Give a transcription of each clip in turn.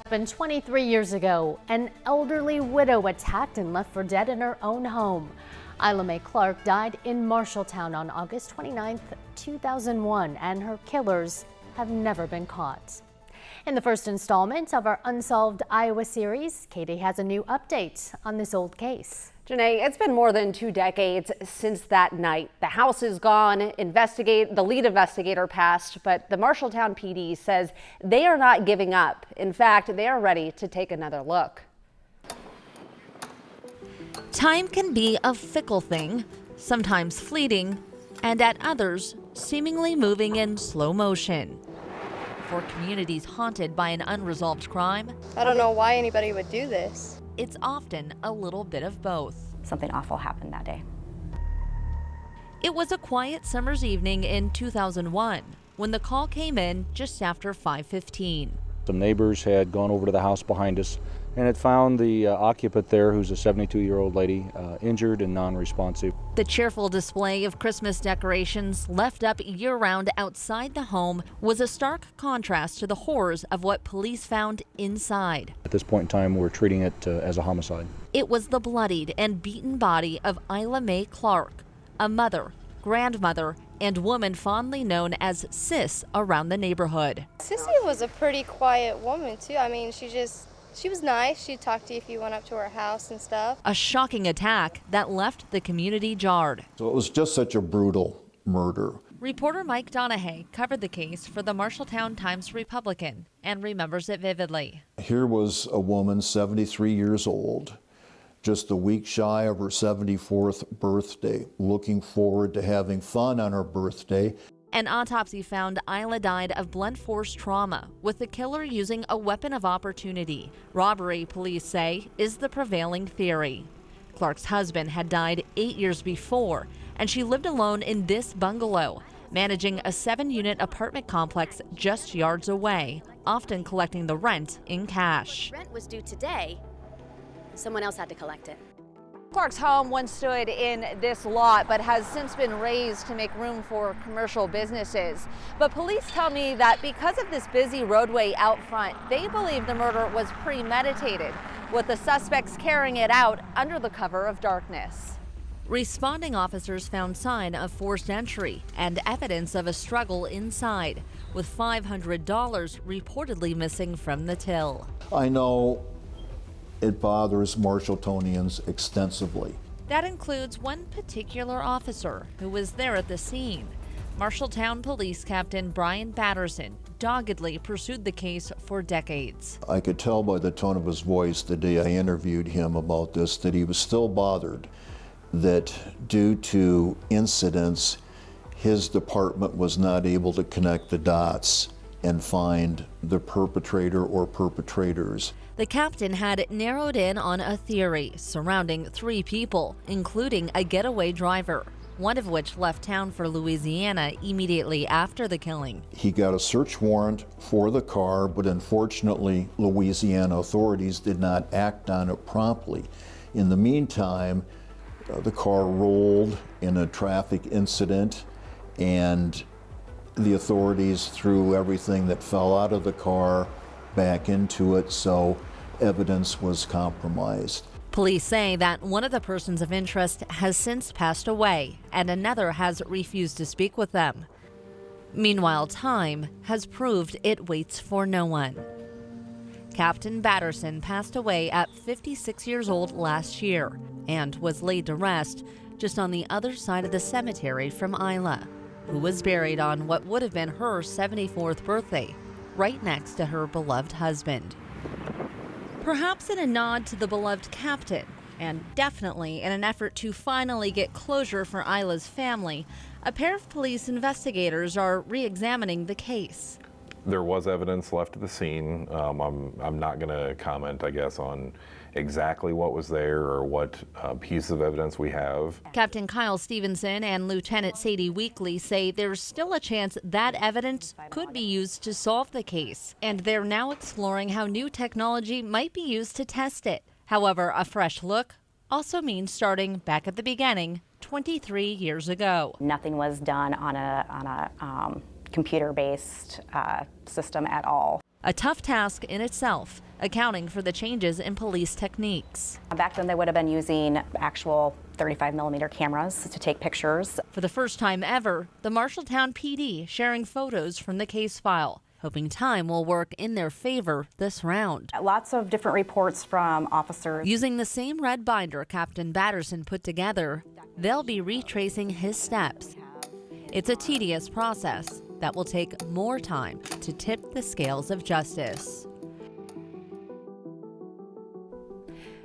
Happened 23 years ago. An elderly widow attacked and left for dead in her own home. Isla Mae Clark died in Marshalltown on August 29, 2001, and her killers have never been caught. In the first installment of our Unsolved Iowa series, Katie has a new update on this old case. Janae, it's been more than 2 decades since that night. The house is gone. The lead investigator passed, but the Marshalltown PD says they are not giving up. In fact, they are ready to take another look. Time can be a fickle thing, sometimes fleeting, and at others, seemingly moving in slow motion. For communities haunted by an unresolved crime, I don't know why anybody would do this. It's often a little bit of both. Something awful happened that day. It was a quiet summer's evening in 2001 when the call came in just after 5:15. Some neighbors had gone over to the house behind us and had found the occupant there, who's a 72-year-old lady, injured and non-responsive. The cheerful display of Christmas decorations left up year-round outside the home was a stark contrast to the horrors of what police found inside. At this point in time, we're treating it as a homicide. It was the bloodied and beaten body of Isla Mae Clark, a mother, grandmother, and woman fondly known as Sis around the neighborhood. Sissy was a pretty quiet woman too. I mean, she was nice. She'd talk to you if you went up to her house and stuff. A shocking attack that left the community jarred. So it was just such a brutal murder. Reporter Mike Donahue covered the case for the Marshalltown Times-Republican and remembers it vividly. Here was a woman, 73 years old, just a week shy of her 74th birthday, looking forward to having fun on her birthday. An autopsy found Isla died of blunt force trauma, with the killer using a weapon of opportunity. Robbery, police say, is the prevailing theory. Clark's husband had died 8 years before, and she lived alone in this bungalow, managing a 7-unit apartment complex just yards away, often collecting the rent in cash. Rent was due today. Someone else had to collect it. Clark's home once stood in this lot, but has since been raised to make room for commercial businesses. But police tell me that because of this busy roadway out front, they believe the murder was premeditated, with the suspects carrying it out under the cover of darkness. Responding officers found sign of forced entry and evidence of a struggle inside, with $500 reportedly missing from the till. I know it bothers Marshalltonians extensively. That includes one particular officer who was there at the scene. Marshalltown Police Captain Brian Batterson doggedly pursued the case for decades. I could tell by the tone of his voice the day I interviewed him about this that he was still bothered that due to incidents, his department was not able to connect the dots and find the perpetrator or perpetrators. The captain had narrowed in on a theory surrounding 3 people, including a getaway driver, one of which left town for Louisiana immediately after the killing. He got a search warrant for the car, but unfortunately, Louisiana authorities did not act on it promptly. In the meantime, the car rolled in a traffic incident, and the authorities threw everything that fell out of the car back into it, so evidence was compromised. Police say that one of the persons of interest has since passed away and another has refused to speak with them. Meanwhile, time has proved it waits for no one. Captain Batterson passed away at 56 years old last year and was laid to rest just on the other side of the cemetery from Isla, who was buried on what would have been her 74th birthday, right next to her beloved husband. Perhaps in a nod to the beloved captain, and definitely in an effort to finally get closure for Isla's family, a pair of police investigators are re-examining the case. There was evidence left at the scene. I'm not going to comment, I guess, on exactly what was there or what piece of evidence we have. Captain Kyle Stevenson and Lieutenant Sadie Weekly say there's still a chance that evidence could be used to solve the case, and they're now exploring how new technology might be used to test it. However, a fresh look also means starting back at the beginning, 23 years ago. Nothing was done on a computer-based system at all. A tough task in itself, accounting for the changes in police techniques. Back then they would have been using actual 35mm cameras to take pictures. For the first time ever, the Marshalltown PD sharing photos from the case file, hoping time will work in their favor this round. Lots of different reports from officers. Using the same red binder Captain Batterson put together, they'll be retracing his steps. It's a tedious process that will take more time to tip the scales of justice.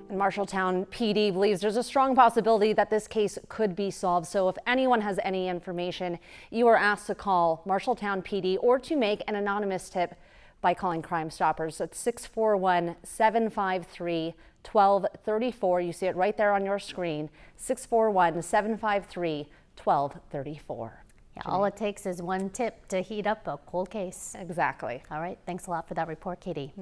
And Marshalltown PD believes there's a strong possibility that this case could be solved. So if anyone has any information, you are asked to call Marshalltown PD or to make an anonymous tip by calling Crime Stoppers at 641-753-1234. You see it right there on your screen, 641-753-1234. Yeah, all it takes is one tip to heat up a cold case. Exactly. All right, thanks a lot for that report, Katie.